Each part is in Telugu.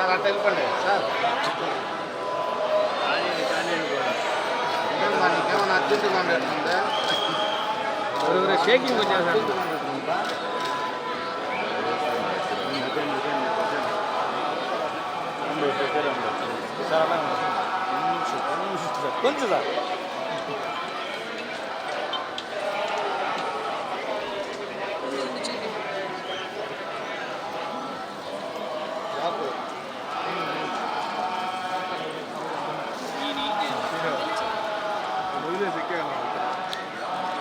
సార్ అట్లా వెళ్ళిపోండి సార్. మనకేమన్నా అర్జెంటుగా ఉండేటుందా? షేకింగ్ వచ్చారు సార్. కొంచెం సార్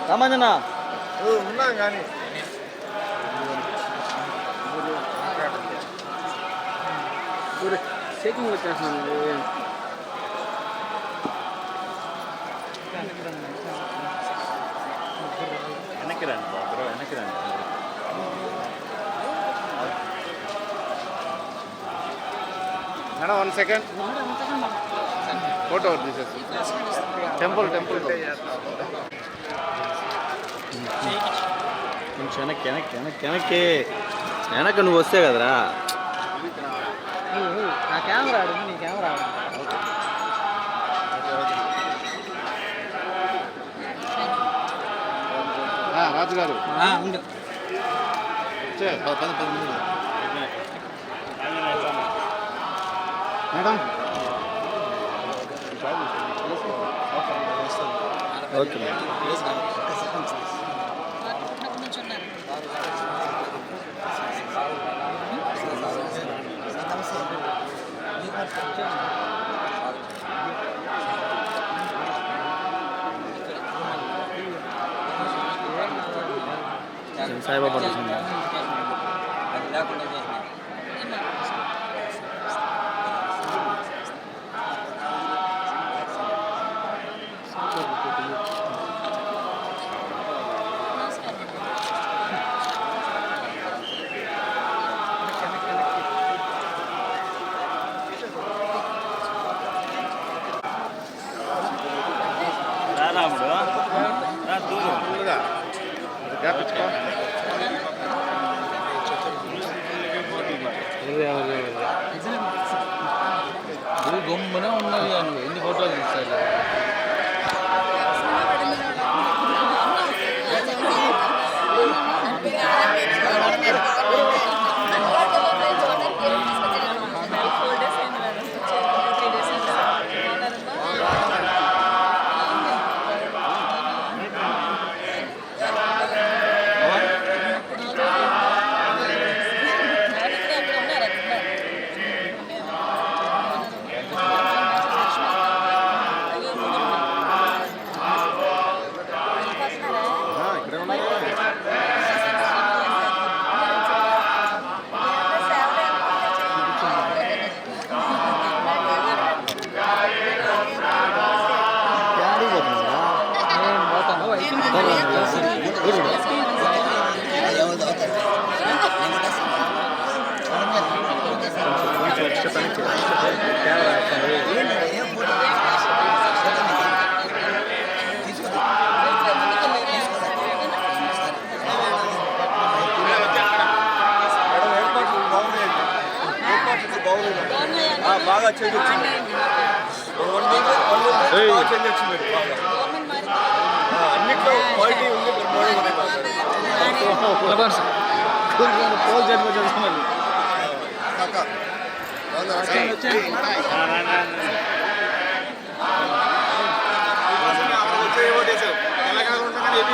రామాంజన ఉన్నాం కానీ షేకింగ్ వచ్చేస్తున్నాను. వెనక్కి రండి బాబు, వెనక్కి రండి. మేడం 1 సెకండ్ ఫోటో తీసేసి టెంపుల్ కొంచెం వెనక్కి వెనక్కి వెనక్కి వెనక్కి వెనక్కి నువ్వు వస్తే కదరా. నా కెమెరా ఆడు, నీ కెమెరా రాజు గారు మేడం ఓకే మేడం. సాయిబాబా రాముడు ఫుల్గా గ్యాపించుకో. గమ్మునే ఉన్నది నువ్వు ఎన్ని ఫోటోలు తీస్తాయి. బాగా చేంజ్ వచ్చింది. చేంజ్ వచ్చింది అన్నిట్లో క్వాలిటీ ఉంది. తెలంగాణ ఉంటా కానీ ఏపీ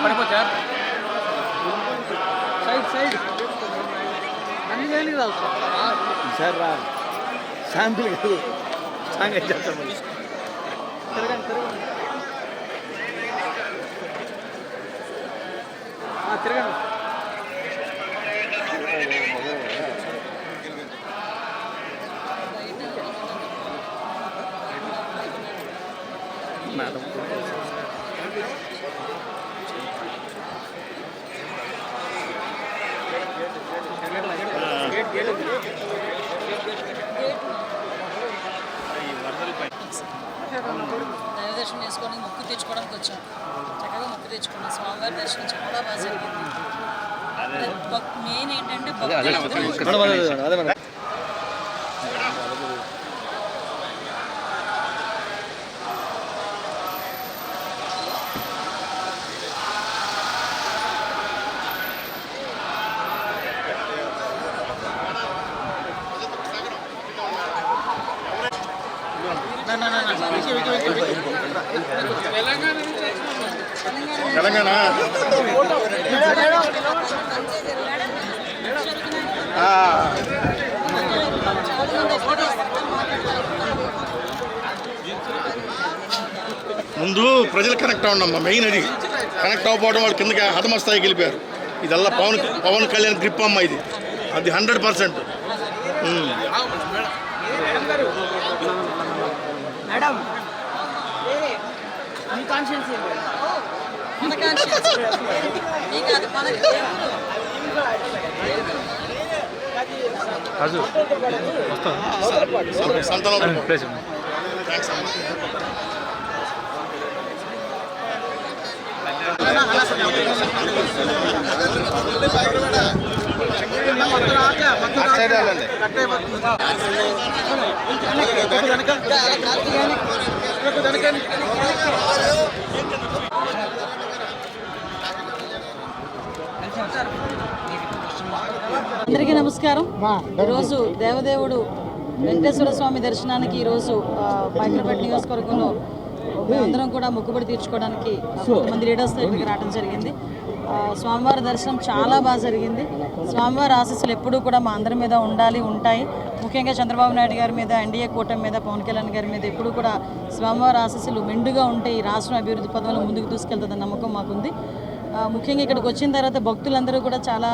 పడిపోతా సైడ్ సైడ్ అన్ని వేలు రాదు సార్. రా శాంపుల్ కాదు, సాంగ్ చేస్తాం. తిరగండి తిరగండి తిరగండి. మేడం దైవ దర్శనం చేసుకొని మొక్కు తెచ్చుకోవడానికి వచ్చాం. చక్కగా మొక్కు తెచ్చుకున్నాం. స్వామివారి దర్శనం చాలా బాగా జరిగింది. మెయిన్ ఏంటంటే భక్తులు తెలంగాణ ముందు ప్రజలు కనెక్ట్ అవ్వండమ్మా. మెయిన్ అది కనెక్ట్ అవ్వకపోవడం వాళ్ళు కిందకి హతమస్థాయికి వెళ్ళిపోయారు. ఇదల్లా పవన్ కళ్యాణ్ గ్రిప్ అమ్మ ఇది. అది 100%. మేడం సంతానం అందరికీ నమస్కారం. ఈరోజు దేవదేవుడు వెంకటేశ్వర స్వామి దర్శనానికి ఈరోజు పైకరపేట నియోజకవర్గంలో మేమందరం కూడా మొక్కుబడి తీర్చుకోవడానికి కొంతమంది లీడర్స్ దగ్గరికి రావడం జరిగింది. స్వామివారి దర్శనం చాలా బాగా జరిగింది. స్వామివారి ఆశీస్సులు ఎప్పుడూ కూడా మా అందరి మీద ఉంటాయి. ముఖ్యంగా చంద్రబాబు నాయుడు గారి మీద, ఎన్డీఏ కూటమి మీద, పవన్ కళ్యాణ్ గారి మీద ఎప్పుడూ కూడా స్వామివారి ఆశీస్సులు మెండుగా ఉంటే ఈ రాష్ట్రం అభివృద్ధి పథంలో ముందుకు తీసుకెళ్తుందన్న నమ్మకం మాకుంది. ముఖ్యంగా ఇక్కడికి వచ్చిన తర్వాత భక్తులందరూ కూడా చాలా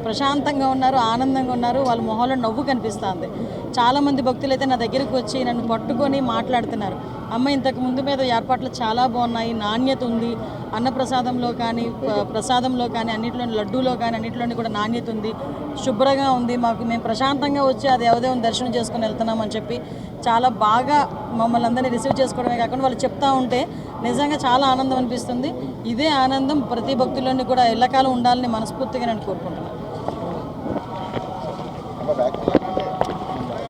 ప్రశాంతంగా ఉన్నారు, ఆనందంగా ఉన్నారు. వాళ్ళ మొహంలో నవ్వు కనిపిస్తుంది. చాలామంది భక్తులు అయితే నా దగ్గరికి వచ్చి నన్ను పట్టుకొని మాట్లాడుతున్నారు. అమ్మ, ఇంతకు ముందు మీద ఏర్పాట్లు చాలా బాగున్నాయి, నాణ్యత ఉంది, అన్నప్రసాదంలో కానీ ప్రసాదంలో కానీ అన్నింటిలో, లడ్డూలో కానీ అన్నింటిలోని కూడా నాణ్యత ఉంది, శుభ్రంగా ఉంది. మేము ప్రశాంతంగా వచ్చి ఆ దేవదేవుని దర్శనం చేసుకుని వెళ్తున్నామని చెప్పి చాలా బాగా మమ్మల్ని అందరినీ రిసీవ్ చేసుకోవడమే కాకుండా వాళ్ళు చెప్తా ఉంటే నిజంగా చాలా ఆనందం అనిపిస్తుంది. ఇదే ఆనందం ప్రతి భక్తుల్లోని కూడా ఎల్లకాలం ఉండాలని మనస్ఫూర్తిగా నేను కోరుకుంటున్నాను.